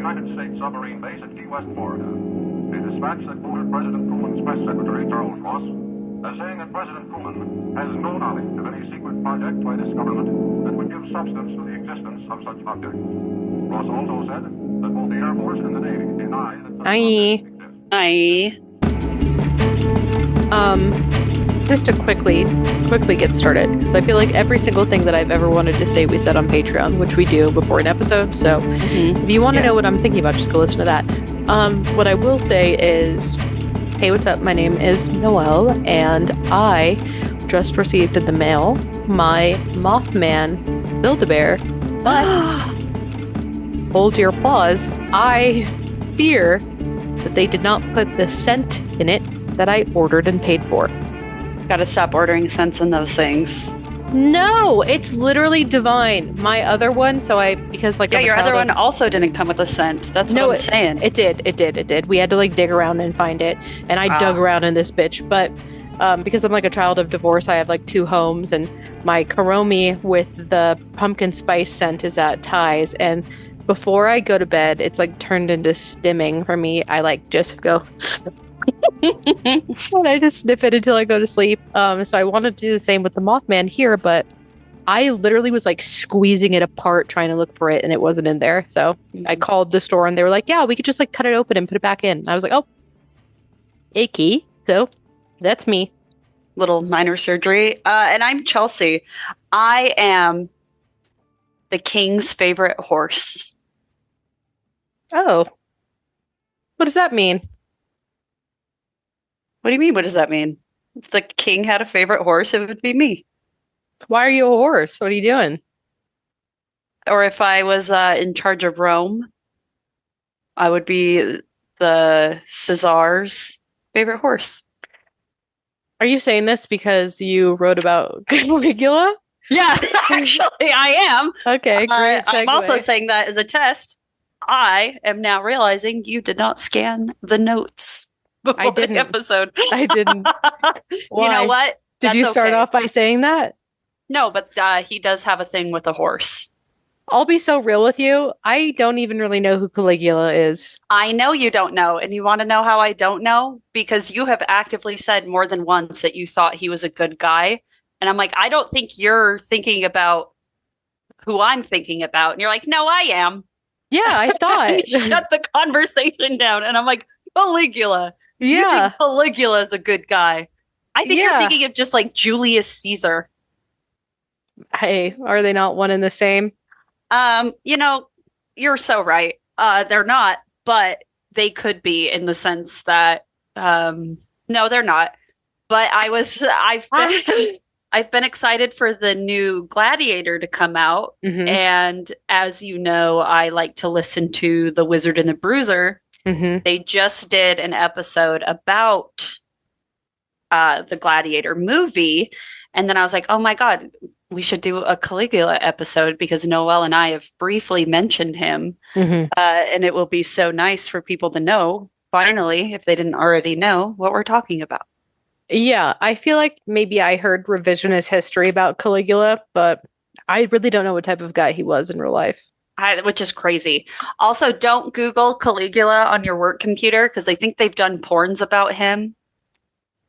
United States submarine base at Key West, Florida. A dispatch that quoted President Truman's press secretary, Charles Ross, as saying that President Truman has no knowledge of any secret project by this government that would give substance to the existence of such objects. Ross also said that both the Air Force and the Navy deny that such objects exist. Aye. Just to quickly get started, 'cause I feel like every single thing that I've ever wanted to say we said on Patreon, which we do before an episode. So if you want to know what I'm thinking about, just go listen to that. What I will say is, hey, what's up? My name is Noelle, and I just received in the mail my Mothman Build-A-Bear, but hold your applause. I fear that they did not put the scent in it that I ordered and paid for. Gotta stop ordering scents in those things. No, it's literally divine. My other one, because Yeah, your other one also didn't come with a scent. That's what I'm saying. It did. We had to dig around and find it, and I dug around in this bitch. But because I'm like a child of divorce, I have like 2 homes, and my Karomi with the pumpkin spice scent is at Ty's, and before I go to bed, it's like turned into stimming for me. I like just go and I just sniff it until I go to sleep. So I wanted to do the same with the Mothman here, but I literally was like squeezing it apart trying to look for it, and it wasn't in there. So I called the store, and they were like, "Yeah, we could just like cut it open and put it back in." I was like, "Oh, icky." So that's me. Little minor surgery. And I'm Chelsea. I am the king's favorite horse. Oh, what does that mean? What do you mean? What does that mean? If the king had a favorite horse, it would be me. Why are you a horse? What are you doing? Or if I was in charge of Rome, I would be the Caesar's favorite horse. Are you saying this because you wrote about Caligula? Yeah, actually, I am. Okay, great segue. I'm also saying that as a test. I am now realizing you did not scan the notes before the episode. I didn't. You know what? Did you start off by saying that? No, but he does have a thing with a horse. I'll be so real with you. I don't even really know who Caligula is. I know you don't know. And you want to know how I don't know? Because you have actively said more than once that you thought he was a good guy. And I'm like, I don't think you're thinking about who I'm thinking about. And you're like, no, I am. Yeah, I thought. Shut the conversation down. And I'm like, Caligula. Yeah. You think Caligula is a good guy. I think you're thinking of just like Julius Caesar. Hey, are they not one and the same? You're so right. They're not, but they could be in the sense that, no, they're not. But I've been excited for the new Gladiator to come out. Mm-hmm. And as you know, I like to listen to The Wizard and the Bruiser. Mm-hmm. They just did an episode about the Gladiator movie. And then I was like, oh my God, we should do a Caligula episode because Noelle and I have briefly mentioned him. Mm-hmm. And it will be so nice for people to know, finally, if they didn't already know, what we're talking about. Yeah, I feel like maybe I heard revisionist history about Caligula, but I really don't know what type of guy he was in real life. Which is crazy. Also, don't Google Caligula on your work computer because they think they've done porns about him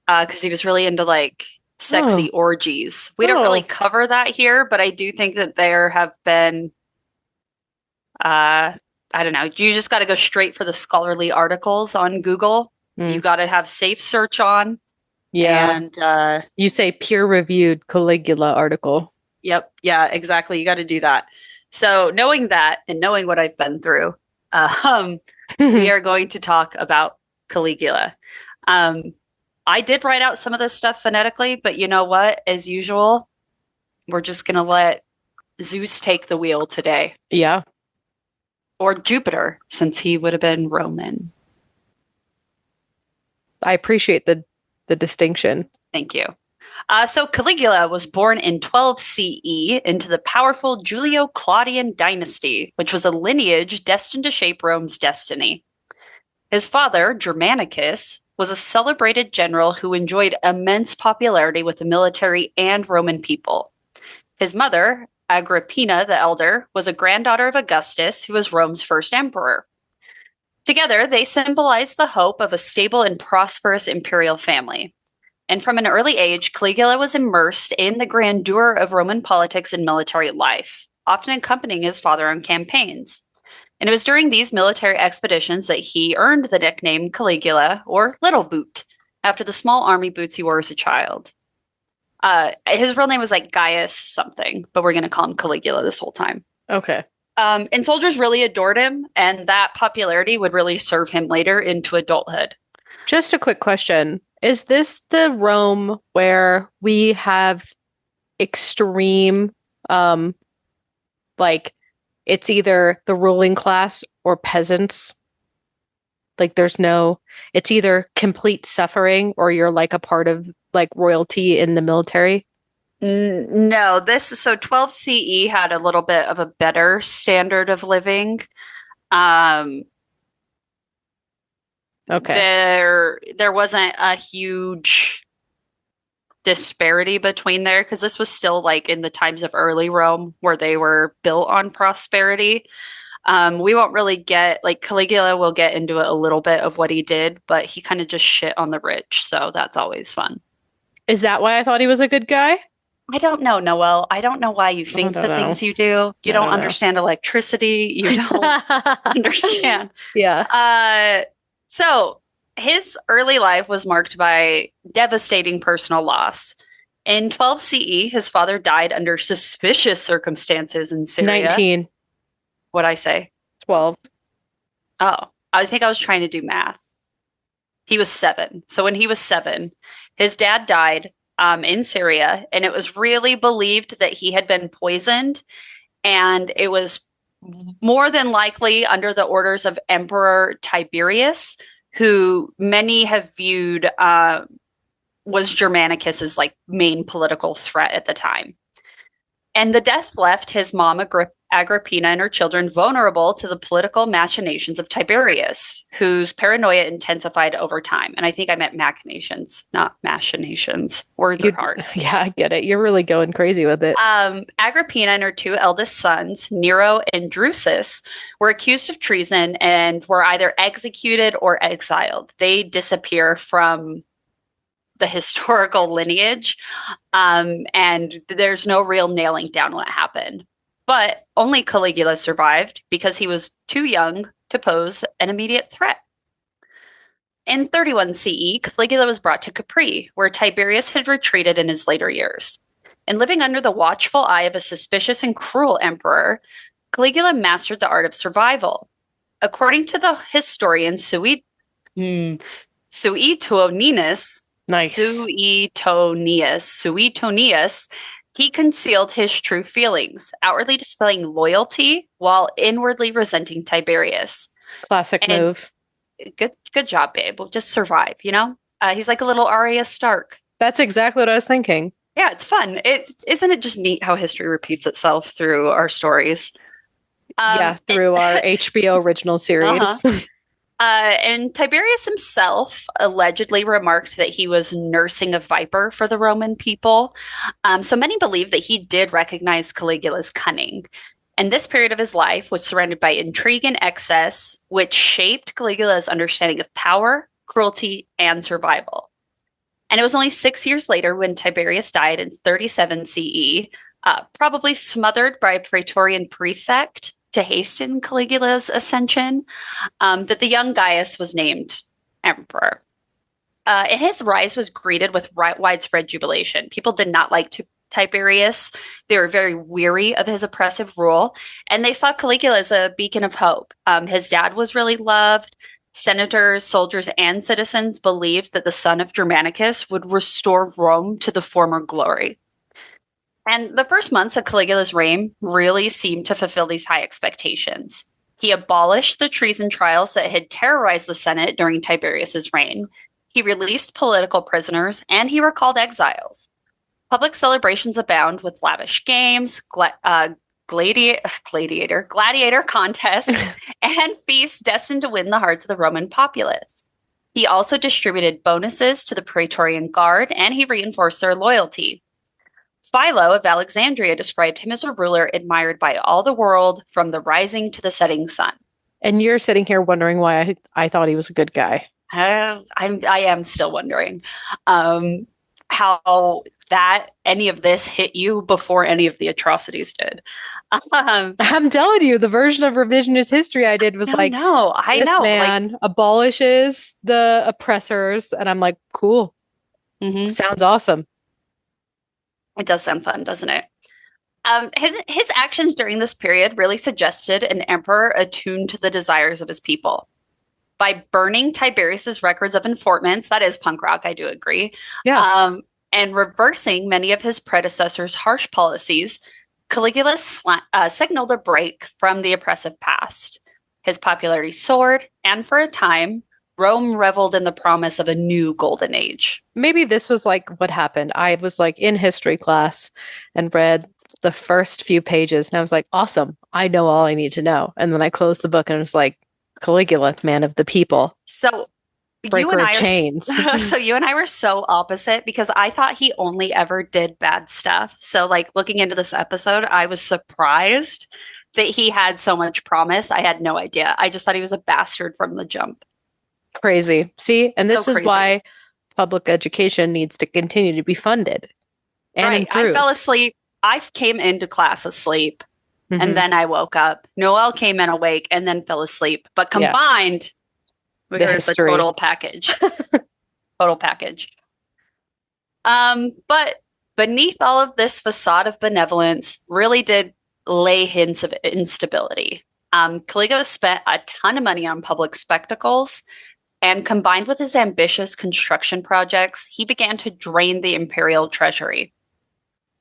because he was really into like sexy orgies. We don't really cover that here, but I do think that there have been, I don't know, you just got to go straight for the scholarly articles on Google. You got to have safe search on. Yeah. And you say peer-reviewed Caligula article. Yep. Yeah, exactly. You got to do that. So knowing that and knowing what I've been through, we are going to talk about Caligula. I did write out some of this stuff phonetically, but you know what? As usual, we're just going to let Zeus take the wheel today. Yeah. Or Jupiter, since he would have been Roman. I appreciate the distinction. Thank you. So Caligula was born in 12 CE into the powerful Julio-Claudian dynasty, which was a lineage destined to shape Rome's destiny. His father, Germanicus, was a celebrated general who enjoyed immense popularity with the military and Roman people. His mother, Agrippina the Elder, was a granddaughter of Augustus, who was Rome's first emperor. Together, they symbolize the hope of a stable and prosperous imperial family. And from an early age, Caligula was immersed in the grandeur of Roman politics and military life, often accompanying his father on campaigns. And it was during these military expeditions that he earned the nickname Caligula, or Little Boot, after the small army boots he wore as a child. His real name was like Gaius something, but we're going to call him Caligula this whole time. Okay. And soldiers really adored him, and that popularity would really serve him later into adulthood. Just a quick question. Is this the Rome where we have extreme, like, it's either the ruling class or peasants? Like, it's either complete suffering or you're like a part of like royalty in the military? No, 12 CE had a little bit of a better standard of living. Okay. There wasn't a huge disparity between there because this was still like in the times of early Rome where they were built on prosperity. We won't really get like Caligula will get into it a little bit of what he did, but he kind of just shit on the rich, so that's always fun. Is that why I thought he was a good guy? I don't know, Noelle. I don't know why you think the things you do. You don't understand electricity. You don't understand. Yeah. So his early life was marked by devastating personal loss. In 12 CE, his father died under suspicious circumstances in Syria. 19. What'd I say? 12. Oh, I think I was trying to do math. He was 7. So when he was 7, his dad died in Syria, and it was really believed that he had been poisoned, and it was more than likely under the orders of Emperor Tiberius, who many have viewed was Germanicus's like main political threat at the time. And the death left his mom, Agrippina, and her children vulnerable to the political machinations of Tiberius, whose paranoia intensified over time. And I think I meant machinations, not machinations. Words are hard. Yeah, I get it. You're really going crazy with it. Agrippina and her 2 eldest sons, Nero and Drusus, were accused of treason and were either executed or exiled. They disappear from the historical lineage, and there's no real nailing down what happened. But only Caligula survived because he was too young to pose an immediate threat. In 31 CE, Caligula was brought to Capri, where Tiberius had retreated in his later years. And living under the watchful eye of a suspicious and cruel emperor, Caligula mastered the art of survival. According to the historian Suetonius, he concealed his true feelings, outwardly displaying loyalty while inwardly resenting Tiberius. Classic move. Good job, babe. We'll just survive, you know? He's like a little Arya Stark. That's exactly what I was thinking. Yeah, it's fun. Isn't it just neat how history repeats itself through our stories? Through our HBO original series. Uh-huh. And Tiberius himself allegedly remarked that he was nursing a viper for the Roman people. So many believe that he did recognize Caligula's cunning. And this period of his life was surrounded by intrigue and excess, which shaped Caligula's understanding of power, cruelty, and survival. And it was only 6 years later when Tiberius died in 37 CE, probably smothered by a Praetorian prefect to hasten Caligula's ascension, that the young Gaius was named emperor. And his rise was greeted with widespread jubilation. People did not like Tiberius. They were very weary of his oppressive rule, and they saw Caligula as a beacon of hope. His dad was really loved. Senators, soldiers, and citizens believed that the son of Germanicus would restore Rome to the former glory. And the first months of Caligula's reign really seemed to fulfill these high expectations. He abolished the treason trials that had terrorized the Senate during Tiberius's reign. He released political prisoners, and he recalled exiles. Public celebrations abound with lavish games, gladiator contests, and feasts destined to win the hearts of the Roman populace. He also distributed bonuses to the Praetorian Guard, and he reinforced their loyalty. Philo of Alexandria described him as a ruler admired by all the world from the rising to the setting sun. And you're sitting here wondering why I thought he was a good guy. I am still wondering how that any of this hit you before any of the atrocities did. I'm telling you, the version of revisionist history I did was I know. This man abolishes the oppressors, and I'm like, cool. Mm-hmm. Sounds awesome. It does sound fun, doesn't it? His actions during this period really suggested an emperor attuned to the desires of his people. By burning Tiberius's records of informants, that is punk rock, I do agree. Yeah. And reversing many of his predecessors' harsh policies, Caligula signaled a break from the oppressive past. His popularity soared, and for a time, Rome reveled in the promise of a new golden age. Maybe this was like what happened. I was like in history class and read the first few pages, and I was like, awesome, I know all I need to know. And then I closed the book and it was like, Caligula, man of the people. So breaker of chains. So you and I were so opposite because I thought he only ever did bad stuff. So like looking into this episode, I was surprised that he had so much promise. I had no idea. I just thought he was a bastard from the jump. Crazy. See, and this is crazy. why public education needs to continue to be funded and improve. I fell asleep. I came into class asleep. And then I woke up. Noel came in awake and then fell asleep. But combined, we heard the total package. Total package. But beneath all of this facade of benevolence really did lay hints of instability. Caligula spent a ton of money on public spectacles, and combined with his ambitious construction projects, he began to drain the imperial treasury.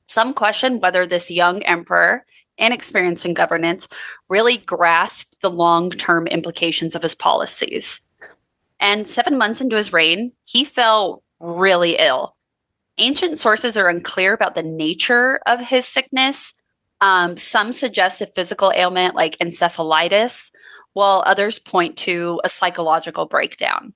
Some question whether this young emperor, inexperienced in governance, really grasped the long-term implications of his policies. And 7 months into his reign, he fell really ill. Ancient sources are unclear about the nature of his sickness. Some suggest a physical ailment like encephalitis, while others point to a psychological breakdown.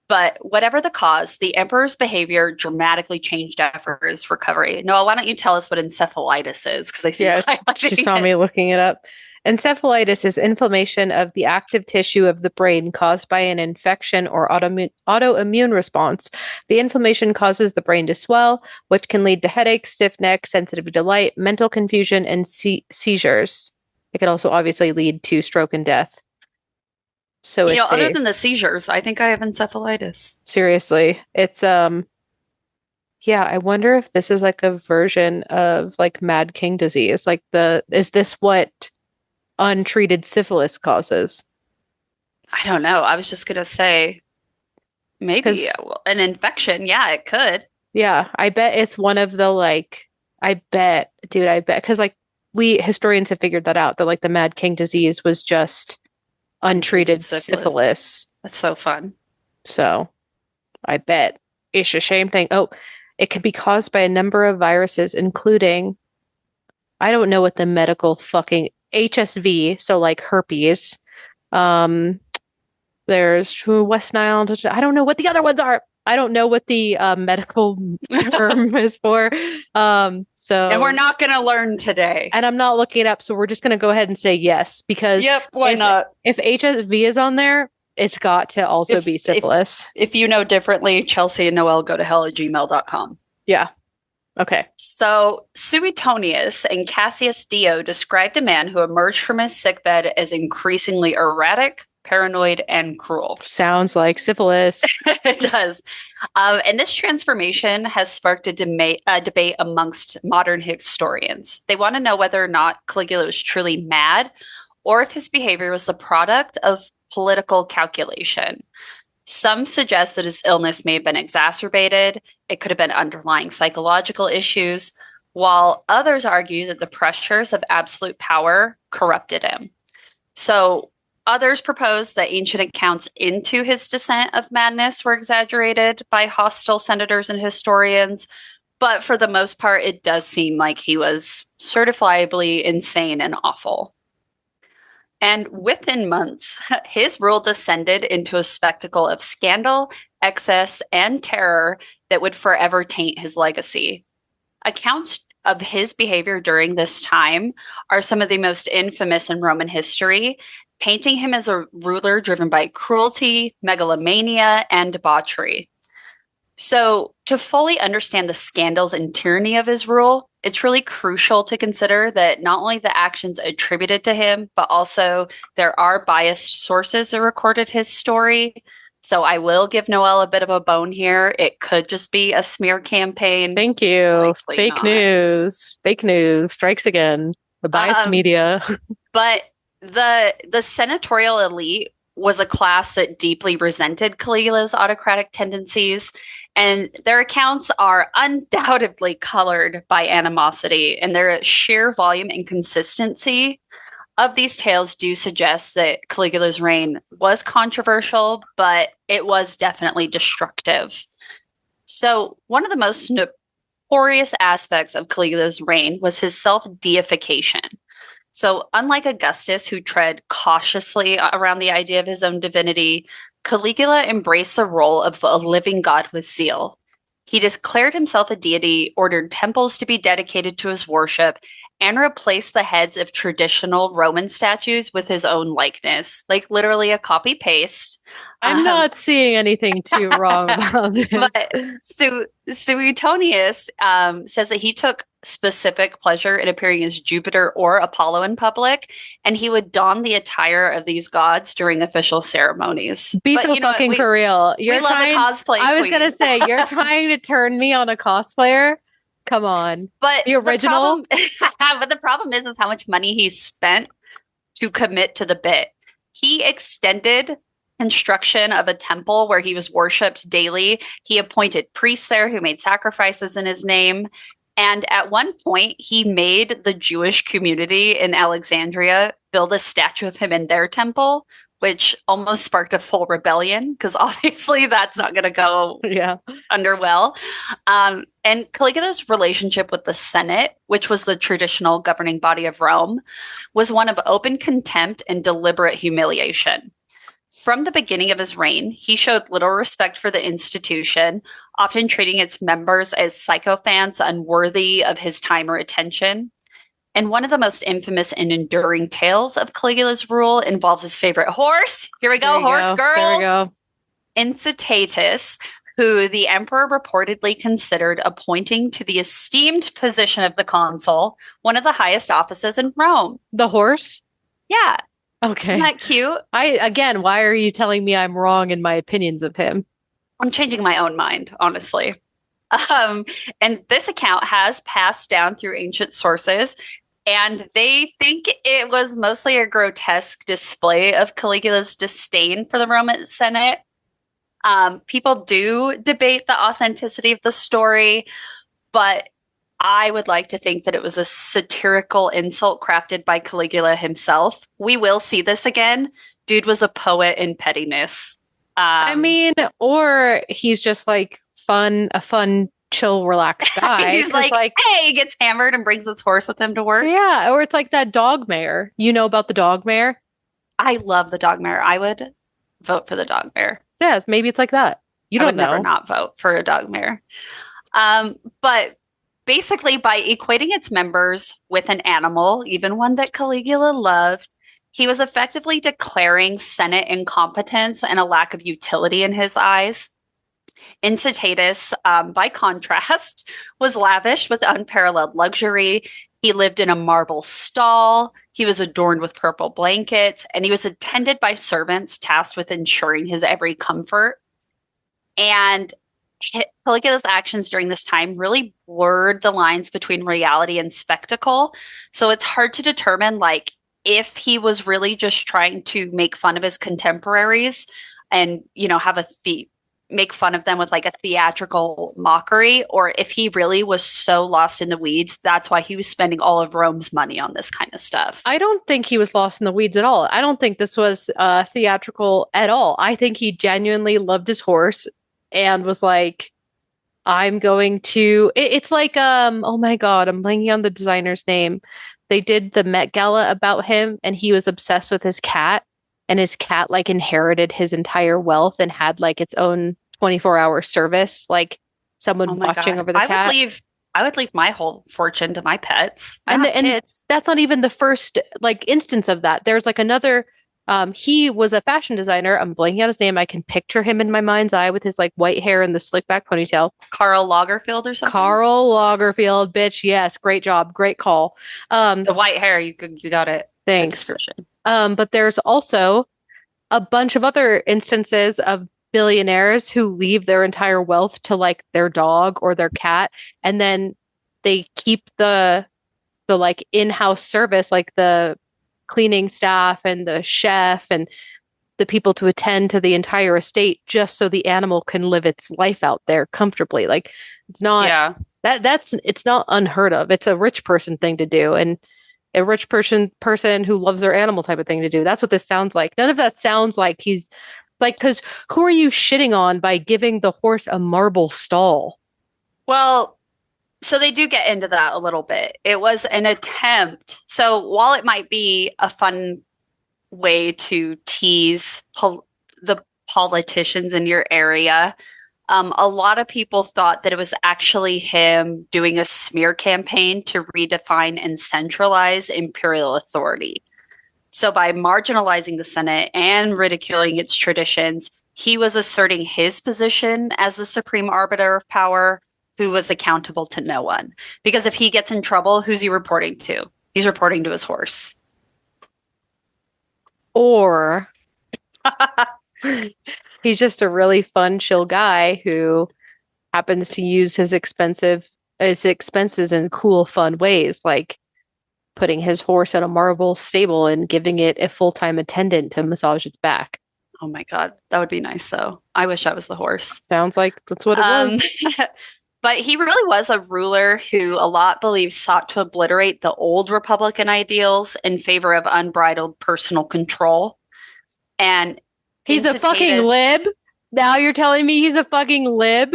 But whatever the cause, the emperor's behavior dramatically changed after his recovery. Noel, why don't you tell us what encephalitis is? Because I see she saw me looking it up. Encephalitis is inflammation of the active tissue of the brain caused by an infection or autoimmune response. The inflammation causes the brain to swell, which can lead to headaches, stiff neck, sensitivity to light, mental confusion, and seizures. It could also obviously lead to stroke and death. So it's other than the seizures, I think I have encephalitis. Seriously, it's I wonder if this is like a version of like Mad King disease. Like is this what untreated syphilis causes? I don't know. I was just gonna say maybe an infection. Yeah, it could. Yeah, I bet it's one of the I bet because like we historians have figured that out, that like the Mad King disease was just untreated syphilis. That's so fun. So I bet it's a shame thing. Oh, it can be caused by a number of viruses, including, I don't know what the medical fucking HSV, so like herpes. There's West Nile. I don't know what the other ones are. I don't know what the medical term is for. And we're not going to learn today. And I'm not looking it up, so we're just going to go ahead and say yes, because why not? If HSV is on there, it's got to also be syphilis. If you know differently, Chelsea and Noel go to hell@gmail.com. Yeah. Okay. So Suetonius and Cassius Dio described a man who emerged from his sickbed as increasingly erratic, paranoid, and cruel. Sounds like syphilis. It does. And this transformation has sparked a debate amongst modern historians. They want to know whether or not Caligula was truly mad, or if his behavior was the product of political calculation. Some suggest that his illness may have been exacerbated. It could have been underlying psychological issues, while others argue that the pressures of absolute power corrupted him. So others propose that ancient accounts into his descent of madness were exaggerated by hostile senators and historians, but for the most part, it does seem like he was certifiably insane and awful. And within months, his rule descended into a spectacle of scandal, excess, and terror that would forever taint his legacy. Accounts of his behavior during this time are some of the most infamous in Roman history, painting him as a ruler driven by cruelty, megalomania, and debauchery. So, to fully understand the scandals and tyranny of his rule, it's really crucial to consider that not only the actions attributed to him, but also there are biased sources that recorded his story. So I will give Noelle a bit of a bone here. It could just be a smear campaign. Thank you. Fake news. Fake news strikes again. The biased media. But the senatorial elite was a class that deeply resented Caligula's autocratic tendencies, and their accounts are undoubtedly colored by animosity, and their sheer volume and consistency of these tales do suggest that Caligula's reign was controversial, but it was definitely destructive. So one of the most notorious aspects of Caligula's reign was his self-deification. So unlike Augustus, who tread cautiously around the idea of his own divinity, Caligula embraced the role of a living god with zeal. He declared himself a deity, ordered temples to be dedicated to his worship, and replaced the heads of traditional Roman statues with his own likeness, like literally a copy paste. I'm not seeing anything too wrong about this. But Suetonius says that he took specific pleasure in appearing as Jupiter or Apollo in public, and he would don the attire of these gods during official ceremonies. Be so fucking for real. We love a cosplay. I was gonna say, you're trying to turn me on a cosplayer. Come on. But the original. But the problem is how much money he spent to commit to the bit. He extended construction of a temple where he was worshipped daily. He appointed priests there who made sacrifices in his name. And at one point, he made the Jewish community in Alexandria build a statue of him in their temple, which almost sparked a full rebellion, because obviously that's not going to go under well. And Caligula's relationship with the Senate, which was the traditional governing body of Rome, was one of open contempt and deliberate humiliation. From the beginning of his reign, he showed little respect for the institution, often treating its members as sycophants unworthy of his time or attention. And one of the most infamous and enduring tales of Caligula's rule involves his favorite horse. Here we go, horse girl. There we go. Incitatus, who the emperor reportedly considered appointing to the esteemed position of the consul, one of the highest offices in Rome. The horse? Yeah. Okay. Isn't that cute? Why are you telling me I'm wrong in my opinions of him? I'm changing my own mind, honestly. And this account has passed down through ancient sources, and they think it was mostly a grotesque display of Caligula's disdain for the Roman Senate. People do debate the authenticity of the story, but I would like to think that it was a satirical insult crafted by Caligula himself. We will see this again. Dude was a poet in pettiness. Or he's just like a fun, chill, relaxed guy. He's like, hey, he gets hammered and brings his horse with him to work. Yeah, or it's like that dog mare. You know about the dog mare? I love the dog mare. I would vote for the dog mare. Yeah, maybe it's like that. I would never not vote for a dog mare. But basically, by equating its members with an animal, even one that Caligula loved, he was effectively declaring Senate incompetence and a lack of utility in his eyes. Incitatus, by contrast, was lavish with unparalleled luxury. He lived in a marble stall. He was adorned with purple blankets, and he was attended by servants tasked with ensuring his every comfort. And Caligula's actions during this time really blurred the lines between reality and spectacle. So it's hard to determine, if he was really just trying to make fun of his contemporaries and, make fun of them with a theatrical mockery, or if he really was so lost in the weeds, that's why he was spending all of Rome's money on this kind of stuff. I don't think he was lost in the weeds at all. I don't think this was theatrical at all. I think he genuinely loved his horse and was like, I'm going to, it's like, oh my God, I'm blanking on the designer's name. They did the Met Gala about him, and he was obsessed with his cat, and his cat inherited his entire wealth and had its own 24-hour service, someone watching over the cat. I would leave my whole fortune to my pets. And that's not even the first instance of that. There's another He was a fashion designer. I'm blanking out his name. I can picture him in my mind's eye with his like white hair and the slick back ponytail. Karl Lagerfeld or something? Karl Lagerfeld, bitch. Yes, great job. Great call. The white hair, you got it. Thanks. But there's also a bunch of other instances of billionaires who leave their entire wealth to like their dog or their cat, and then they keep the like in-house service, like the cleaning staff and the chef and the people to attend to the entire estate, just so the animal can live its life out there comfortably. Like it's not it's not unheard of. It's a rich person thing to do, and a rich person who loves their animal type of thing to do. That's what this sounds like. None of that sounds like he's like, because who are you shitting on by giving the horse a marble stall? Well, so they do get into that a little bit. It was an attempt. So while it might be a fun way to tease the politicians in your area, a lot of people thought that it was actually him doing a smear campaign to redefine and centralize imperial authority. So by marginalizing the Senate and ridiculing its traditions, he was asserting his position as the supreme arbiter of power, who was accountable to no one. Because if he gets in trouble, who's he reporting to? He's reporting to his horse. Or he's just a really fun, chill guy who happens to use his expenses in cool, fun ways, like putting his horse in a marble stable and giving it a full-time attendant to massage its back. Oh my God. That would be nice, though. I wish I was the horse. Sounds like that's what it was. But he really was a ruler who a lot believe sought to obliterate the old Republican ideals in favor of unbridled personal control. And he's a fucking lib? Now you're telling me he's a fucking lib?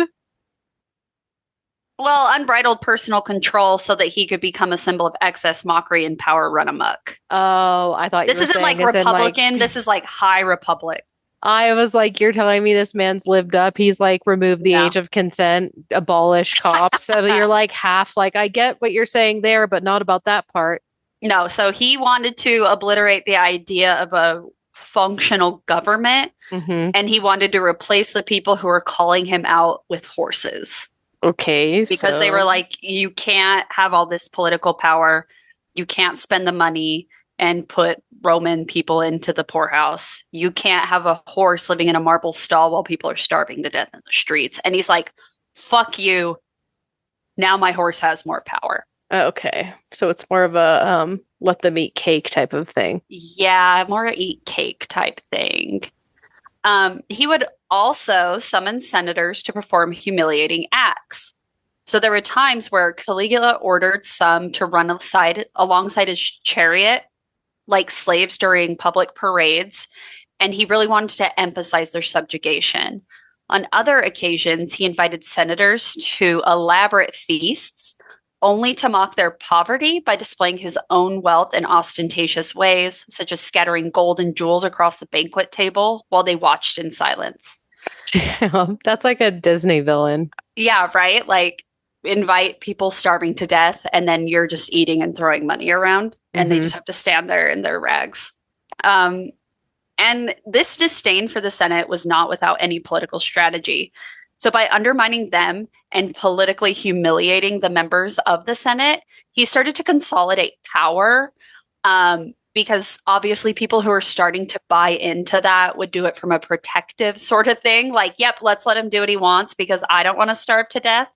Well, unbridled personal control so that he could become a symbol of excess, mockery, and power run amok. Oh, I thought this isn't like Republican. This is like high Republic. I was like, you're telling me this man's lived up. He's like removed the age of consent, abolished cops. So you're like half like, I get what you're saying there, but not about that part. No, so he wanted to obliterate the idea of a functional government, and he wanted to replace the people who were calling him out with horses. Okay. Because they were like, you can't have all this political power. You can't spend the money and put Roman people into the poorhouse. You can't have a horse living in a marble stall while people are starving to death in the streets. And he's like, fuck you. Now my horse has more power. Okay. So it's more of a let them eat cake type of thing. Yeah, more eat cake type thing. He would also summon senators to perform humiliating acts. So there were times where Caligula ordered some to run alongside his chariot, like slaves during public parades, and he really wanted to emphasize their subjugation. On other occasions, he invited senators to elaborate feasts, only to mock their poverty by displaying his own wealth in ostentatious ways, such as scattering gold and jewels across the banquet table while they watched in silence. Damn, that's like a Disney villain. Yeah, right? Like, invite people starving to death, and then you're just eating and throwing money around, and they just have to stand there in their rags. And this disdain for the Senate was not without any political strategy. So by undermining them and politically humiliating the members of the Senate, he started to consolidate power, because obviously people who are starting to buy into that would do it from a protective sort of thing. Like, yep, let's let him do what he wants because I don't want to starve to death.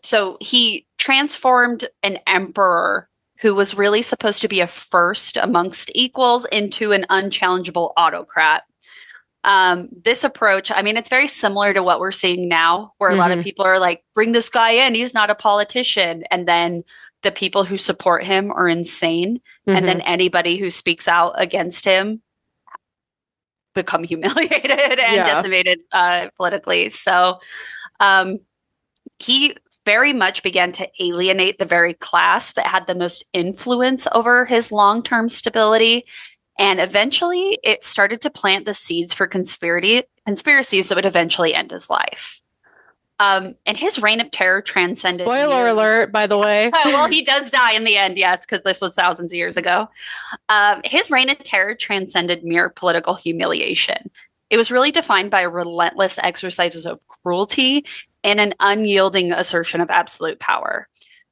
So he transformed an emperor who was really supposed to be a first amongst equals into an unchallengeable autocrat. This approach, I mean, it's very similar to what we're seeing now, where a lot of people are like, bring this guy in, he's not a politician. And then the people who support him are insane. And then anybody who speaks out against him become humiliated and decimated politically. So he very much began to alienate the very class that had the most influence over his long-term stability. And eventually it started to plant the seeds for conspiracies that would eventually end his life. And his reign of terror transcended. Spoiler alert, by the way. Well, he does die in the end, yes, because this was thousands of years ago. His reign of terror transcended mere political humiliation. It was really defined by relentless exercises of cruelty and an unyielding assertion of absolute power.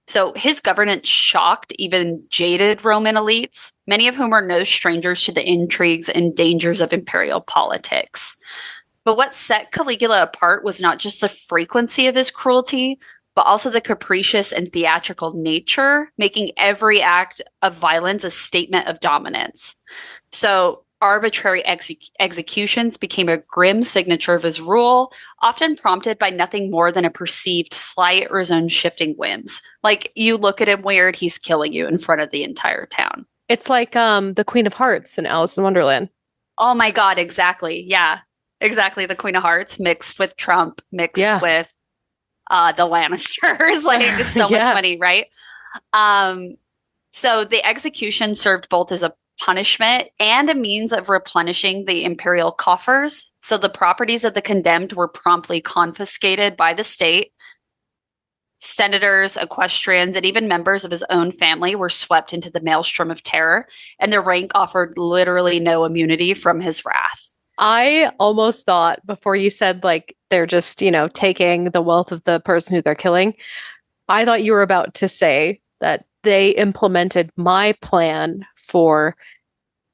So his governance shocked even jaded Roman elites, many of whom are no strangers to the intrigues and dangers of imperial politics. But what set Caligula apart was not just the frequency of his cruelty, but also the capricious and theatrical nature, making every act of violence a statement of dominance. So arbitrary executions became a grim signature of his rule, often prompted by nothing more than a perceived slight or his own shifting whims. Like, you look at him weird, he's killing you in front of the entire town. It's like the Queen of Hearts in Alice in Wonderland. Oh my God, exactly. Yeah, exactly. The Queen of Hearts mixed with Trump, mixed with the Lannisters. Like, so much money, right? So the execution served both as a punishment and a means of replenishing the imperial coffers. So the properties of the condemned were promptly confiscated by the state. Senators, equestrians, and even members of his own family were swept into the maelstrom of terror, and their rank offered literally no immunity from his wrath. I almost thought, before you said, like, they're just, taking the wealth of the person who they're killing, I thought you were about to say that they implemented my plan for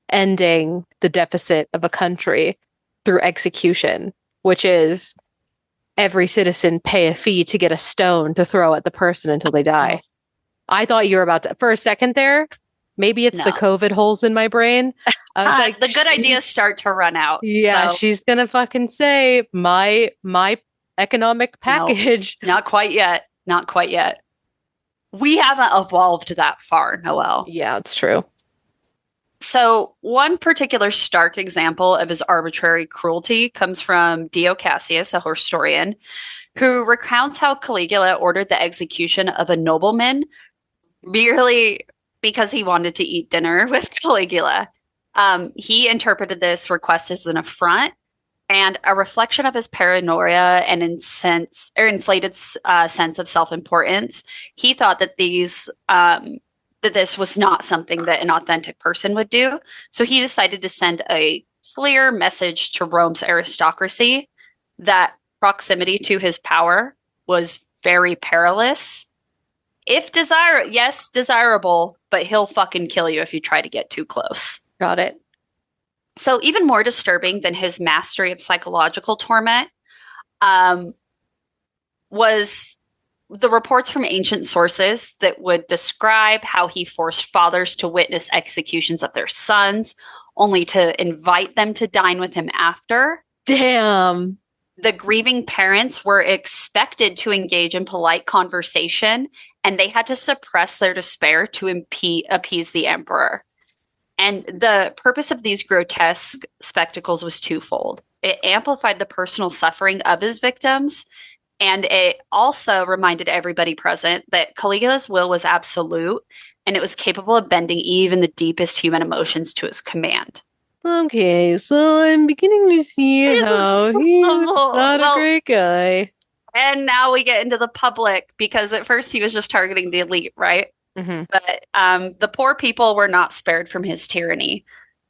ending the deficit of a country through execution, which is every citizen pay a fee to get a stone to throw at the person until they die. I thought you were about to, for a second there, maybe it's the COVID holes in my brain. I was like, the good ideas start to run out. Yeah, so. She's going to fucking say my economic package. No, not quite yet. Not quite yet. We haven't evolved that far, Noelle. Yeah, it's true. So one particular stark example of his arbitrary cruelty comes from Dio Cassius, a historian, who recounts how Caligula ordered the execution of a nobleman merely because he wanted to eat dinner with Caligula. He interpreted this request as an affront and a reflection of his paranoia and inflated sense of self-importance. He thought that that this was not something that an authentic person would do. So he decided to send a clear message to Rome's aristocracy that proximity to his power was very perilous. Desirable, but he'll fucking kill you if you try to get too close. Got it. So even more disturbing than his mastery of psychological torment was the reports from ancient sources that would describe how he forced fathers to witness executions of their sons, only to invite them to dine with him after. Damn. The grieving parents were expected to engage in polite conversation, and they had to suppress their despair to appease the emperor. And the purpose of these grotesque spectacles was twofold. It amplified the personal suffering of his victims, and it also reminded everybody present that Caligula's will was absolute, and it was capable of bending even the deepest human emotions to his command. Okay, so I'm beginning to see how he's not a great guy. And now we get into the public, because at first he was just targeting the elite, right? Mm-hmm. But the poor people were not spared from his tyranny.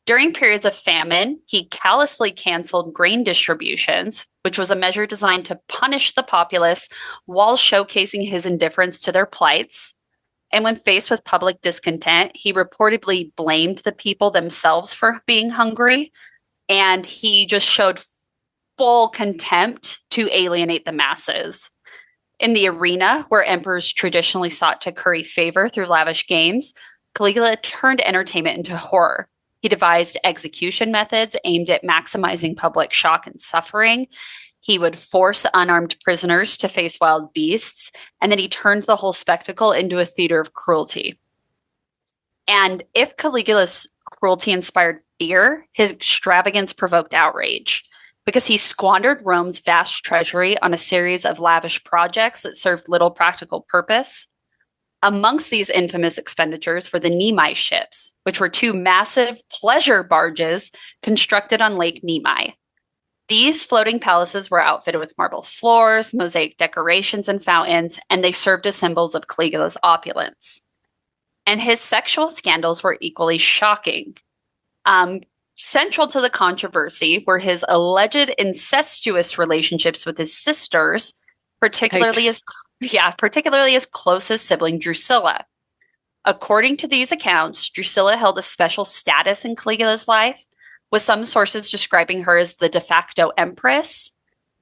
During periods of famine, he callously canceled grain distributions, which was a measure designed to punish the populace while showcasing his indifference to their plights. And when faced with public discontent, he reportedly blamed the people themselves for being hungry, and he just showed full contempt to alienate the masses. In the arena, where emperors traditionally sought to curry favor through lavish games, Caligula turned entertainment into horror. He devised execution methods aimed at maximizing public shock and suffering. He would force unarmed prisoners to face wild beasts, and then he turned the whole spectacle into a theater of cruelty. And if Caligula's cruelty inspired fear, his extravagance provoked outrage, because he squandered Rome's vast treasury on a series of lavish projects that served little practical purpose. Amongst these infamous expenditures were the Nemai ships, which were two massive pleasure barges constructed on Lake Nemai. These floating palaces were outfitted with marble floors, mosaic decorations, and fountains, and they served as symbols of Caligula's opulence. And his sexual scandals were equally shocking. Central to the controversy were his alleged incestuous relationships with his sisters, particularly his closest sibling, Drusilla. According to these accounts, Drusilla held a special status in Caligula's life, with some sources describing her as the de facto empress.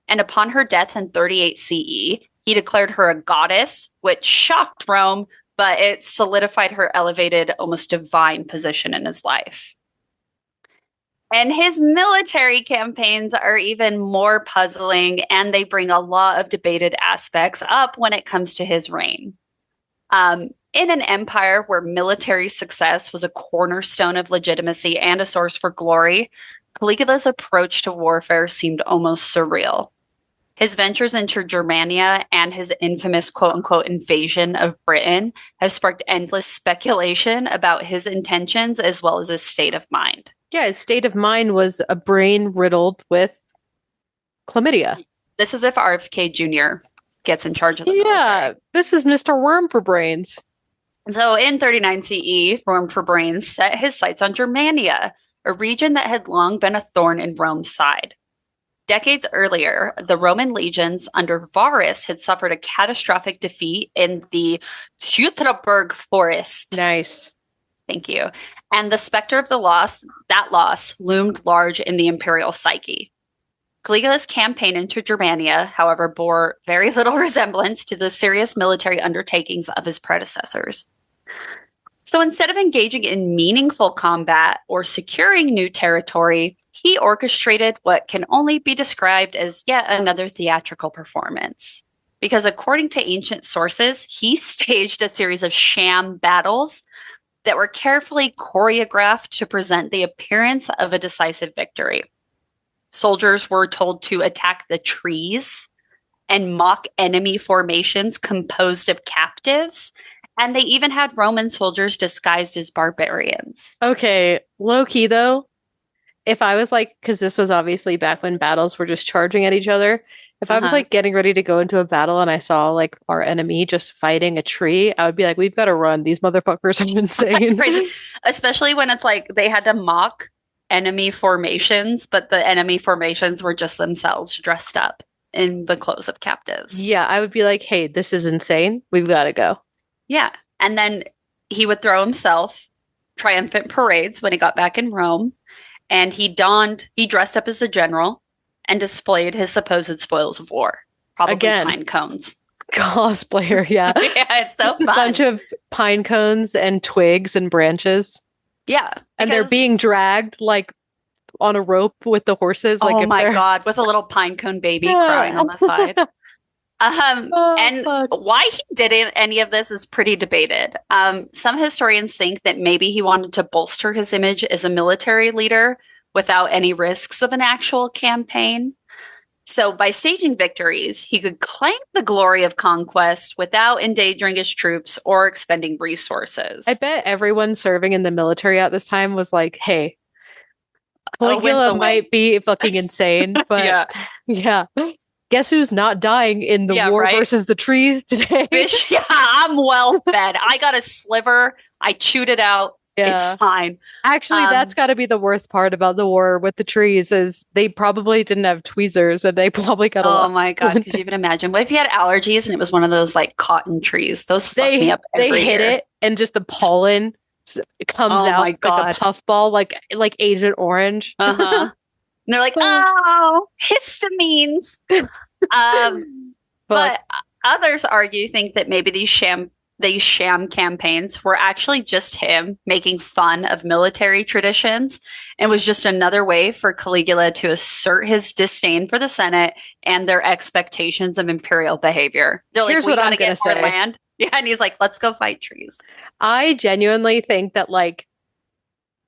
And upon her death in 38 CE, he declared her a goddess, which shocked Rome, but it solidified her elevated, almost divine position in his life. And his military campaigns are even more puzzling, and they bring a lot of debated aspects up when it comes to his reign. In an empire where military success was a cornerstone of legitimacy and a source for glory, Caligula's approach to warfare seemed almost surreal. His ventures into Germania and his infamous quote-unquote invasion of Britain have sparked endless speculation about his intentions as well as his state of mind. Yeah, his state of mind was a brain riddled with chlamydia. This is if RFK Jr. gets in charge of the military. Yeah, this is Mr. Worm for brains. So in 39 CE, Worm for brains set his sights on Germania, a region that had long been a thorn in Rome's side. Decades earlier, the Roman legions under Varus had suffered a catastrophic defeat in the Teutoburg forest. Nice. Thank you. And the specter of that loss loomed large in the imperial psyche. Caligula's campaign into Germania, however, bore very little resemblance to the serious military undertakings of his predecessors. So instead of engaging in meaningful combat or securing new territory, he orchestrated what can only be described as yet another theatrical performance. Because according to ancient sources, he staged a series of sham battles that were carefully choreographed to present the appearance of a decisive victory. Soldiers were told to attack the trees and mock enemy formations composed of captives, and they even had Roman soldiers disguised as barbarians. Okay, low-key though, if I was like, because this was obviously back when battles were just charging at each other, if I was like getting ready to go into a battle and I saw like our enemy just fighting a tree, I would be like, we've got to run. These motherfuckers are insane. Crazy. Especially when it's like they had to mock enemy formations, but the enemy formations were just themselves dressed up in the clothes of captives. Yeah, I would be like, hey, this is insane. We've got to go. Yeah. And then he would throw himself triumphant parades when he got back in Rome, and he dressed up as a general and displayed his supposed spoils of war. Probably pine cones. Cosplayer, yeah. Yeah, it's so fun. A bunch of pine cones and twigs and branches. Yeah. And they're being dragged like on a rope with the horses. Like, oh my God, with a little pine cone baby crying on the side. Why he did any of this is pretty debated. Some historians think that maybe he wanted to bolster his image as a military leader without any risks of an actual campaign. So by staging victories, he could claim the glory of conquest without endangering his troops or expending resources. I bet everyone serving in the military at this time was like, hey, Caligula might be fucking insane, but yeah. Guess who's not dying in the war versus the tree today? Yeah, I'm well fed. I got a sliver. I chewed it out. Yeah. It's fine. Actually, that's got to be the worst part about the war with the trees is they probably didn't have tweezers and they probably got a lot. Oh my God. Could you even imagine? What if you had allergies and it was one of those like cotton trees? Those fuck me up every They hit year. It and just the pollen comes out like a puffball, like Agent Orange. And they're like, oh, histamines. But others think that maybe these sham campaigns were actually just him making fun of military traditions and was just another way for Caligula to assert his disdain for the Senate and their expectations of imperial behavior. They're like, we gotta get more land. Yeah, and he's like, let's go fight trees. I genuinely think that like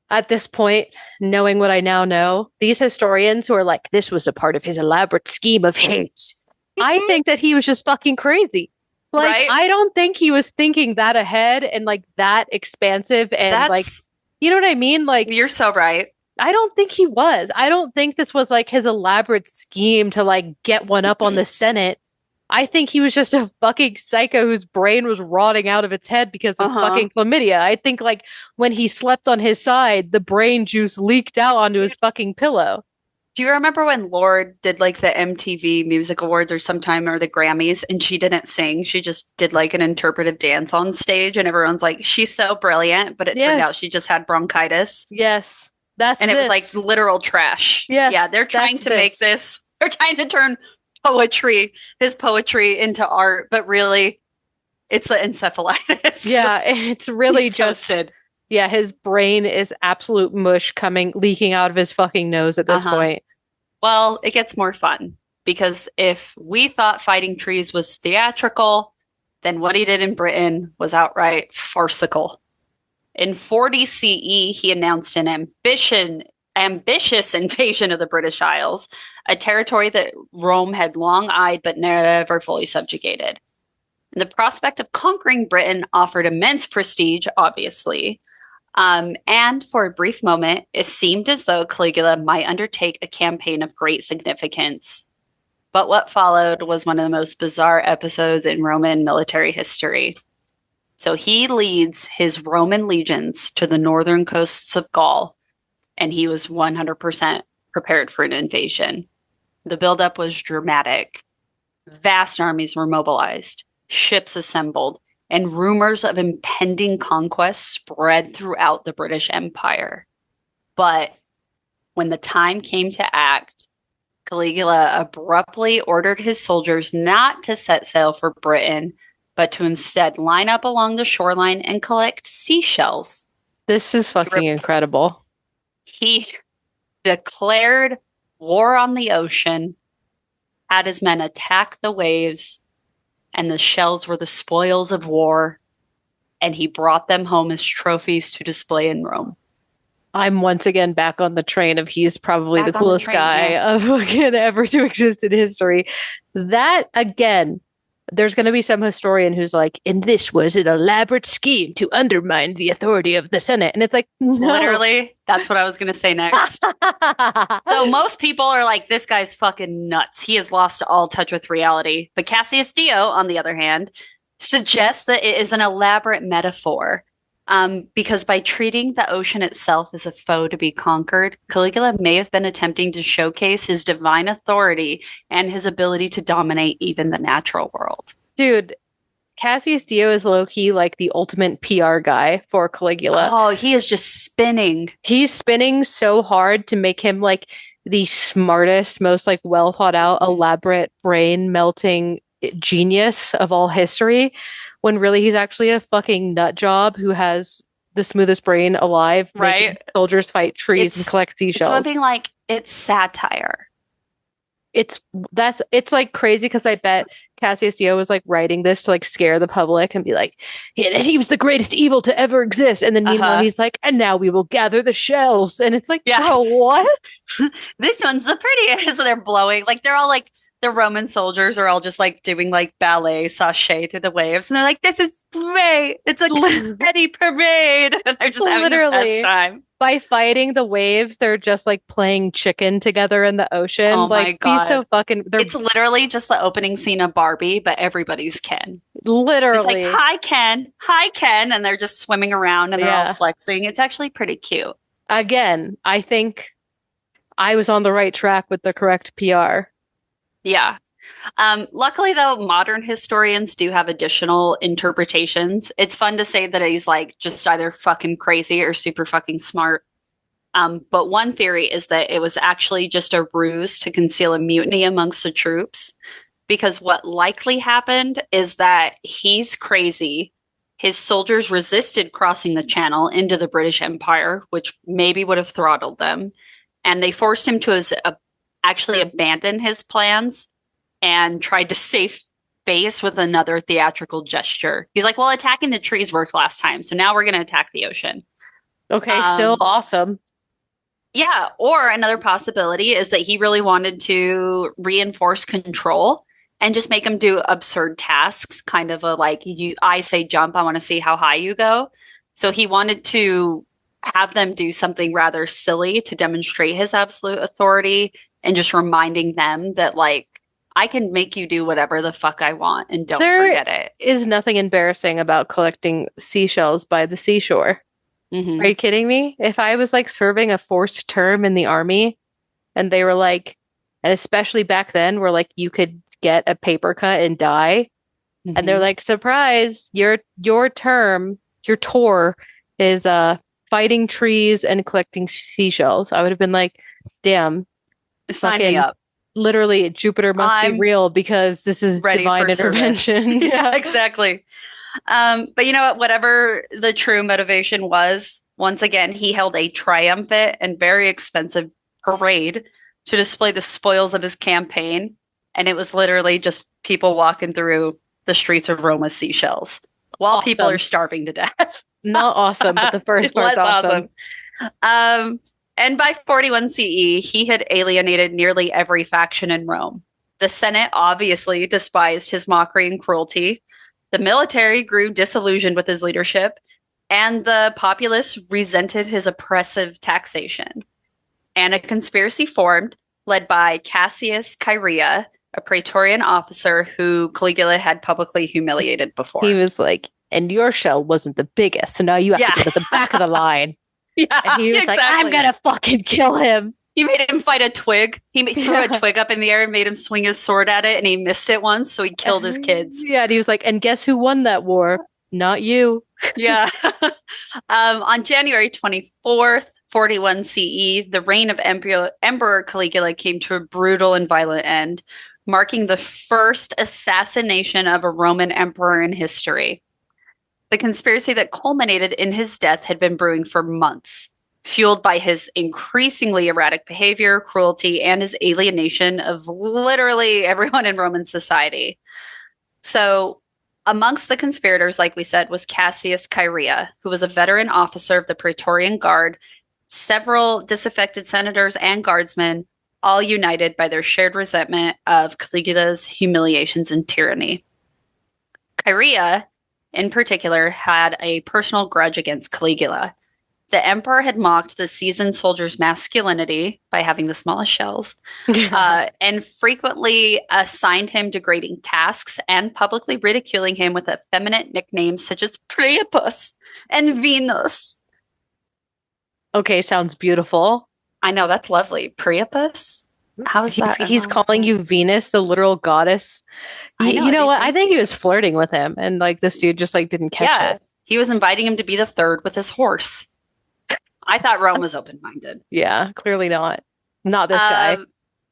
at this point, knowing what I now know, these historians who are like, this was a part of his elaborate scheme of hate. I think that he was just fucking crazy. Like, I don't think he was thinking that ahead and like that expansive and like, you know what I mean? Like, you're so right. I don't think he was. I don't think this was like his elaborate scheme to like get one up on the Senate. I think he was just a fucking psycho whose brain was rotting out of its head because of fucking chlamydia. I think like when he slept on his side, the brain juice leaked out onto his fucking pillow. Do you remember when Lorde did like the MTV Music Awards or sometime or the Grammys and she didn't sing? She just did like an interpretive dance on stage and everyone's like, she's so brilliant, but it turned out she just had bronchitis. Yes. And it was like literal trash. Yes. Yeah, they're trying to make this, they're trying to turn his poetry into art, but really it's an encephalitis. Yeah, it's really just toasted. Yeah, his brain is absolute mush leaking out of his fucking nose at this point. Well, it gets more fun because if we thought fighting trees was theatrical, then what he did in Britain was outright farcical. In 40 CE, he announced an ambitious invasion of the British Isles, a territory that Rome had long eyed but never fully subjugated. And the prospect of conquering Britain offered immense prestige, obviously. And for a brief moment, it seemed as though Caligula might undertake a campaign of great significance. But what followed was one of the most bizarre episodes in Roman military history. So he leads his Roman legions to the northern coasts of Gaul, and he was 100% prepared for an invasion. The buildup was dramatic. Vast armies were mobilized, ships assembled, and rumors of impending conquest spread throughout the British Empire. But when the time came to act, Caligula abruptly ordered his soldiers not to set sail for Britain, but to instead line up along the shoreline and collect seashells. This is fucking incredible. He declared war on the ocean, had his men attack the waves, and the shells were the spoils of war, and he brought them home as trophies to display in Rome. I'm once again back on the train of he's probably the coolest guy of fucking ever to exist in history. That, again, there's going to be some historian who's like, and this was an elaborate scheme to undermine the authority of the Senate. And it's like, no. Literally, that's what I was going to say next. So most people are like, this guy's fucking nuts. He has lost all touch with reality. But Cassius Dio, on the other hand, suggests that it is an elaborate metaphor. Because by treating the ocean itself as a foe to be conquered, Caligula may have been attempting to showcase his divine authority and his ability to dominate even the natural world. Dude, Cassius Dio is low-key like the ultimate PR guy for Caligula. Oh, he is just spinning. He's spinning so hard to make him like the smartest, most like well thought out, elaborate, brain melting genius of all history, when really he's actually a fucking nut job who has the smoothest brain alive. Right. Soldiers fight trees and collect seashells. It's something like, it's satire. It's like crazy because I bet Cassius Dio was like writing this to like scare the public and be like, yeah, he was the greatest evil to ever exist. And then meanwhile he's like, and now we will gather the shells. And it's like, bro, what? This one's the prettiest. So they're blowing, like they're all like, the Roman soldiers are all just like doing like ballet sachet through the waves. And they're like, this is great. It's a confetti parade. And they're just having the best time. By fighting the waves, they're just like playing chicken together in the ocean. Oh like, my God. So fucking. It's literally just the opening scene of Barbie, but everybody's Ken. Literally. It's like, hi, Ken. Hi, Ken. And they're just swimming around and they're all flexing. It's actually pretty cute. Again, I think I was on the right track with the correct PR. Yeah. Luckily, though, modern historians do have additional interpretations. It's fun to say that he's like just either fucking crazy or super fucking smart. But one theory is that it was actually just a ruse to conceal a mutiny amongst the troops. Because what likely happened is that he's crazy. His soldiers resisted crossing the channel into the British Empire, which maybe would have throttled them. And they forced him to actually abandoned his plans and tried to save face with another theatrical gesture. He's like, well, attacking the trees worked last time, so now we're going to attack the ocean. Okay, still awesome. Yeah, or another possibility is that he really wanted to reinforce control and just make him do absurd tasks, kind of a like, I say jump, I want to see how high you go. So he wanted to have them do something rather silly to demonstrate his absolute authority, and just reminding them that, like, I can make you do whatever the fuck I want and don't forget it. There is nothing embarrassing about collecting seashells by the seashore. Are you kidding me? If I was like serving a forced term in the army and they were like, and especially back then where like you could get a paper cut and die, and they're like, surprise, your term, your tour is fighting trees and collecting seashells. I would have been like, damn, sign me up. Literally, Jupiter must be real because this is divine intervention. Yeah, exactly. But you know what? Whatever the true motivation was, once again, he held a triumphant and very expensive parade to display the spoils of his campaign. And it was literally just people walking through the streets of Rome with seashells while people are starving to death. Not awesome, but the first part's awesome. And by 41 CE, he had alienated nearly every faction in Rome. The Senate obviously despised his mockery and cruelty. The military grew disillusioned with his leadership, and the populace resented his oppressive taxation. And a conspiracy formed, led by Cassius Chaerea, a Praetorian officer who Caligula had publicly humiliated before. He was like, and your shell wasn't the biggest, so now you have to get at the back of the line. Yeah, and he was like, I'm gonna fucking kill him. He made him fight a twig. He threw a twig up in the air and made him swing his sword at it, and he missed it once, so he killed his kids. Yeah, and he was like, and guess who won that war? Not you. Yeah. On January 24th, 41 CE, the reign of Emperor Caligula came to a brutal and violent end, marking the first assassination of a Roman emperor in history. The conspiracy that culminated in his death had been brewing for months, fueled by his increasingly erratic behavior, cruelty, and his alienation of literally everyone in Roman society. So, amongst the conspirators, like we said, was Cassius Chaerea, who was a veteran officer of the Praetorian Guard, several disaffected senators and guardsmen, all united by their shared resentment of Caligula's humiliations and tyranny. Chaerea, in particular, had a personal grudge against Caligula. The emperor had mocked the seasoned soldier's masculinity by having the smallest shells, and frequently assigned him degrading tasks and publicly ridiculing him with effeminate nicknames such as Priapus and Venus. Okay, sounds beautiful. I know, that's lovely. Priapus? How is that? He's calling you Venus, the literal goddess. You know what? I think he was flirting with him, and like this dude just like didn't catch it. He was inviting him to be the third with his horse. I thought Rome was open-minded. Yeah, clearly not. Not this guy.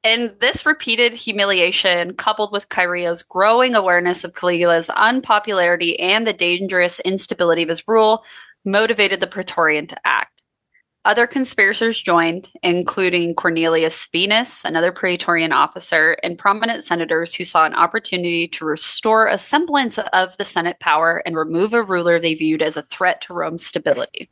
And this repeated humiliation, coupled with Chaerea's growing awareness of Caligula's unpopularity and the dangerous instability of his rule, motivated the Praetorian to act. Other conspirators joined, including Cornelius Venus, another Praetorian officer, and prominent senators who saw an opportunity to restore a semblance of the Senate power and remove a ruler they viewed as a threat to Rome's stability.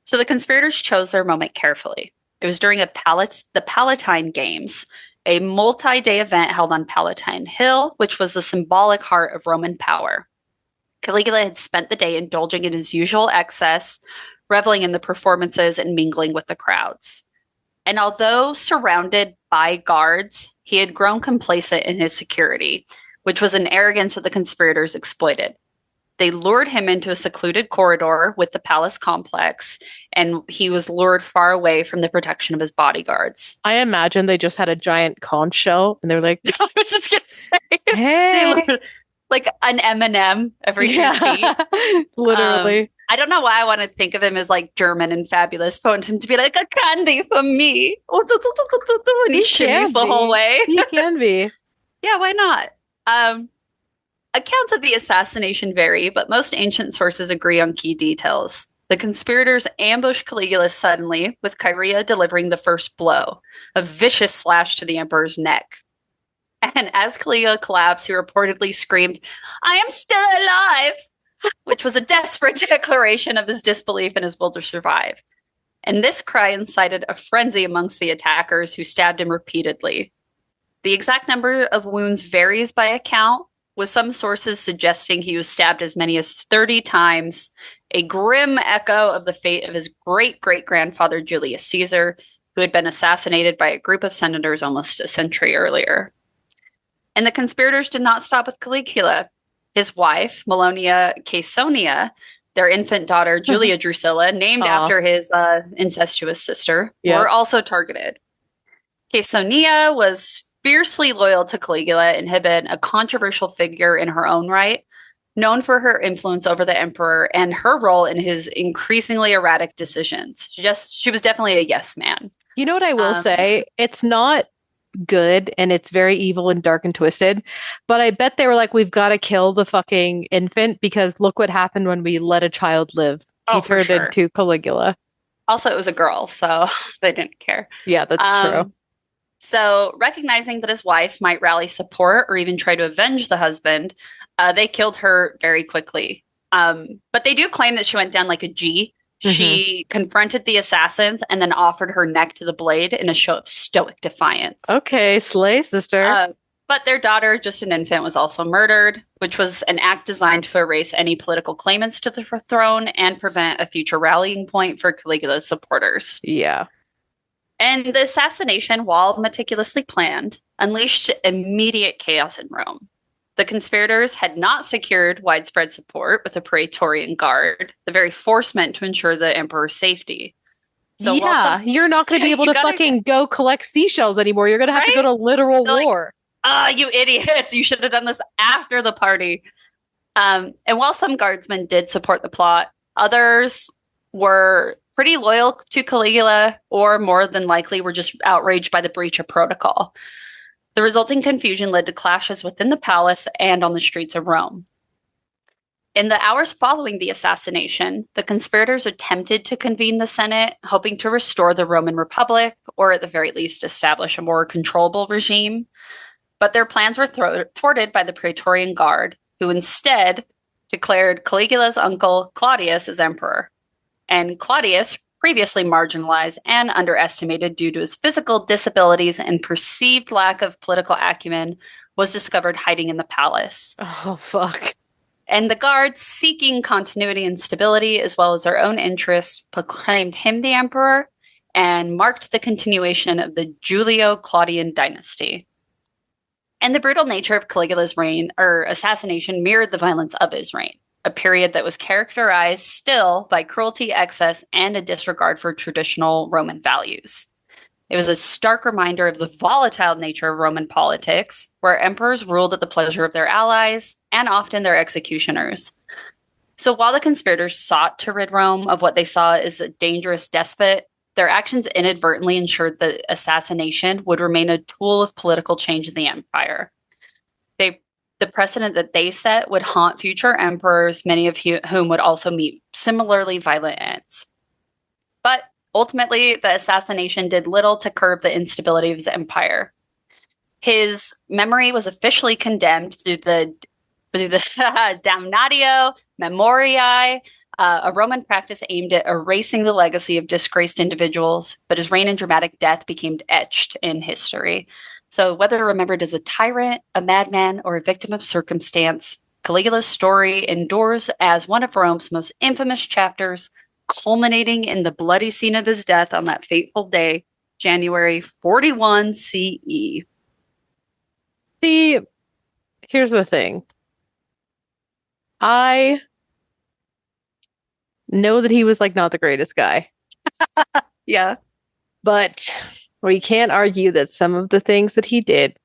So the conspirators chose their moment carefully. It was during the Palatine Games, a multi-day event held on Palatine Hill, which was the symbolic heart of Roman power. Caligula had spent the day indulging in his usual excess, reveling in the performances and mingling with the crowds. And although surrounded by guards, he had grown complacent in his security, which was an arrogance that the conspirators exploited. They lured him into a secluded corridor with the palace complex, and he was lured far away from the protection of his bodyguards. I imagine they just had a giant conch shell, and they're like, I was just going to say, hey. Like an M&M every 3 feet. Literally. I don't know why I want to think of him as like German and fabulous. I want him to be like a candy for me. And he shimmies the whole way. He can be. Yeah, why not? Accounts of the assassination vary, but most ancient sources agree on key details. The conspirators ambushed Caligula suddenly, with Chaerea delivering the first blow, a vicious slash to the emperor's neck. And as Caligula collapsed, he reportedly screamed, "I am still alive!" which was a desperate declaration of his disbelief in his will to survive. And this cry incited a frenzy amongst the attackers, who stabbed him repeatedly. The exact number of wounds varies by account, with some sources suggesting he was stabbed as many as 30 times a grim echo of the fate of his great-great-grandfather Julius Caesar, who had been assassinated by a group of senators almost a century earlier. And the conspirators did not stop with Caligula. His wife, Melonia Caesonia, their infant daughter, Julia Drusilla, named after his incestuous sister, were also targeted. Caesonia was fiercely loyal to Caligula and had been a controversial figure in her own right, known for her influence over the emperor and her role in his increasingly erratic decisions. She was definitely a yes man. You know what I will say? It's not good and it's very evil and dark and twisted, but I bet they were like, we've got to kill the fucking infant because look what happened when we let a child live. He turned into Caligula. Also, it was a girl, so they didn't care. Yeah, that's true. So, recognizing that his wife might rally support or even try to avenge the husband, they killed her very quickly. But they do claim that she went down like a G. She confronted the assassins and then offered her neck to the blade in a show of stoic defiance. Okay, slay, sister. But their daughter, just an infant, was also murdered, which was an act designed to erase any political claimants to the throne and prevent a future rallying point for Caligula's supporters. Yeah. And the assassination, while meticulously planned, unleashed immediate chaos in Rome. The conspirators had not secured widespread support with the Praetorian Guard, the very force meant to ensure the emperor's safety. So you're not going to be able to fucking go collect seashells anymore. You're going to have to go to literal war. Like, you idiots. You should have done this after the party. And while some guardsmen did support the plot, others were pretty loyal to Caligula or more than likely were just outraged by the breach of protocol. The resulting confusion led to clashes within the palace and on the streets of Rome. In the hours following the assassination, the conspirators attempted to convene the Senate, hoping to restore the Roman Republic, or at the very least establish a more controllable regime. But their plans were thwarted by the Praetorian Guard, who instead declared Caligula's uncle Claudius as emperor. And Claudius, previously marginalized and underestimated due to his physical disabilities and perceived lack of political acumen, was discovered hiding in the palace. Oh, fuck. And the guards, seeking continuity and stability as well as their own interests, proclaimed him the emperor and marked the continuation of the Julio-Claudian dynasty. And the brutal nature of Caligula's reign or assassination mirrored the violence of his reign, a period that was characterized still by cruelty, excess, and a disregard for traditional Roman values. It was a stark reminder of the volatile nature of Roman politics, where emperors ruled at the pleasure of their allies and often their executioners. So while the conspirators sought to rid Rome of what they saw as a dangerous despot, their actions inadvertently ensured that assassination would remain a tool of political change in the empire. The precedent that they set would haunt future emperors, many of whom would also meet similarly violent ends. But ultimately, the assassination did little to curb the instability of his empire. His memory was officially condemned through the Damnatio Memoriae, a Roman practice aimed at erasing the legacy of disgraced individuals, but his reign and dramatic death became etched in history. So whether remembered as a tyrant, a madman, or a victim of circumstance, Caligula's story endures as one of Rome's most infamous chapters, culminating in the bloody scene of his death on that fateful day, January 41 CE. See, here's the thing. I know that he was not the greatest guy. Yeah. But we can't argue that some of the things that he did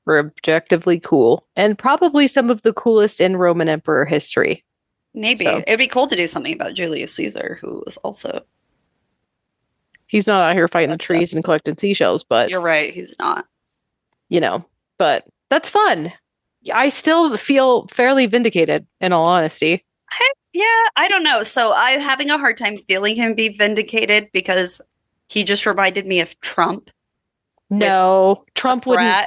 were objectively cool and probably some of the coolest in Roman emperor history. Maybe. So, it'd be cool to do something about Julius Caesar, who was also... He's not out here fighting the trees and collecting seashells, but... You're right, he's not. But that's fun. I still feel fairly vindicated, in all honesty. I don't know. So I'm having a hard time feeling him be vindicated because he just reminded me of Trump. No, Trump wouldn't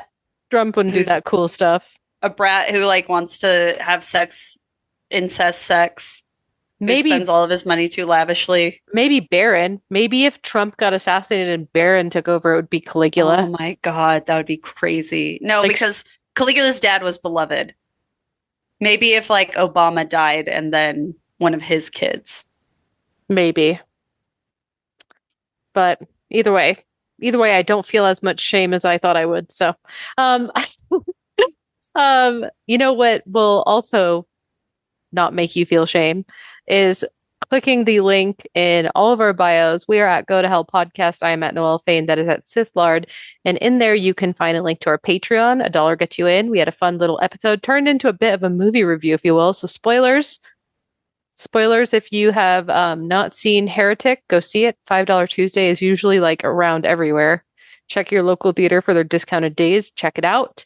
do that cool stuff. A brat who wants to have incest sex. Maybe spends all of his money too lavishly. Maybe Barron. Maybe if Trump got assassinated and Barron took over, it would be Caligula. Oh my God, that would be crazy. No, because Caligula's dad was beloved. Maybe if Obama died and then one of his kids. Maybe. But either way, I don't feel as much shame as I thought I would. So, you know what will also not make you feel shame is clicking the link in all of our bios. We are at Go to Hell Podcast. I am at Noelle Fain. That is at Sith Lord. And in there, you can find a link to our Patreon. $1 gets you in. We had a fun little episode turned into a bit of a movie review, if you will. So spoilers. Spoilers, if you have not seen Heretic, go see it. $5 Tuesday is usually like around everywhere. Check your local theater for their discounted days. Check it out.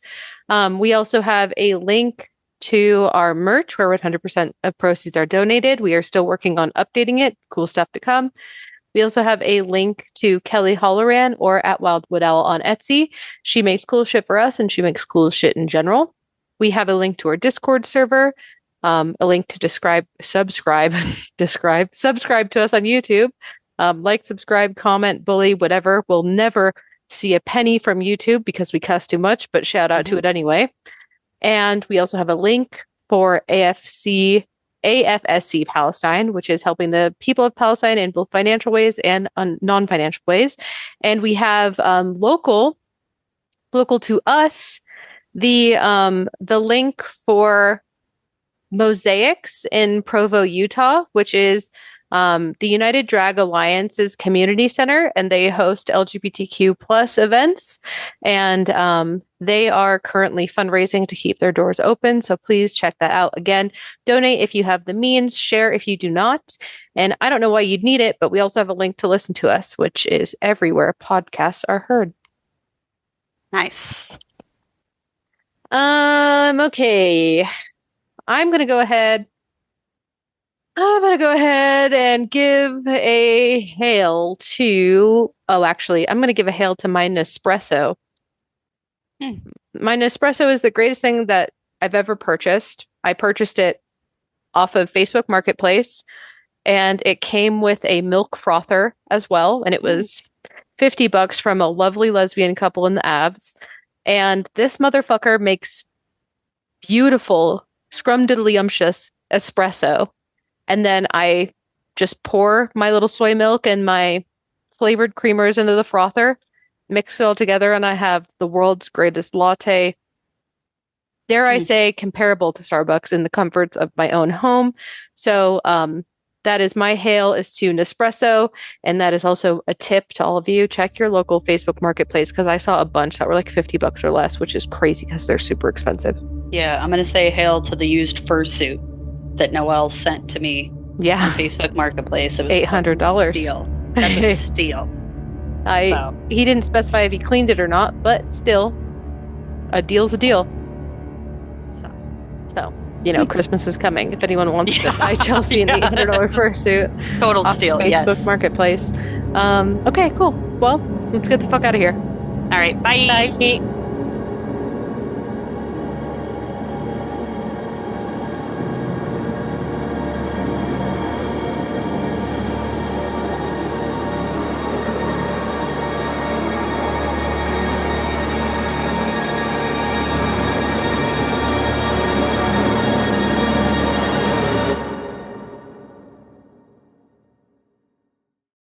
We also have a link to our merch where 100% of proceeds are donated. We are still working on updating it. Cool stuff to come. We also have a link to Kelly Holloran or at Wildwood Owl on Etsy. She makes cool shit for us and she makes cool shit in general. We have a link to our Discord server. A link to subscribe to us on YouTube. Like, subscribe, comment, bully, whatever. We'll never see a penny from YouTube because we cuss too much, but shout out to it anyway. And we also have a link for AFSC Palestine, which is helping the people of Palestine in both financial ways and non-financial ways. And we have local to us, the link for Mosaics in Provo, Utah, which is the United Drag Alliance's community center, and they host LGBTQ plus events. And they are currently fundraising to keep their doors open. So please check that out. Again, donate if you have the means, share if you do not. And I don't know why you'd need it, but we also have a link to listen to us, which is everywhere podcasts are heard. Nice. Okay. I'm going to go ahead and give a hail to... Oh, actually, I'm going to give a hail to my Nespresso. My Nespresso is the greatest thing that I've ever purchased. I purchased it off of Facebook Marketplace, and it came with a milk frother as well, and it was $50 from a lovely lesbian couple in the Abs. And this motherfucker makes beautiful scrumdiddlyumptious espresso, and then I just pour my little soy milk and my flavored creamers into the frother, mix it all together, and I have the world's greatest latte. Dare I say, comparable to Starbucks in the comforts of my own home. So that is my hail is to Nespresso, and that is also a tip to all of you. Check your local Facebook Marketplace because I saw a bunch that were like $50 or less, which is crazy because they're super expensive. Yeah, I'm going to say hail to the used fursuit that Noelle sent to me on Facebook Marketplace. It was $800. Steal. That's a steal. He didn't specify if he cleaned it or not, but still, a deal's a deal. So you know, Christmas is coming. If anyone wants to buy Chelsea an $800 fursuit, total steal. Facebook Marketplace. Okay, cool. Well, let's get the fuck out of here. All right, bye. Bye.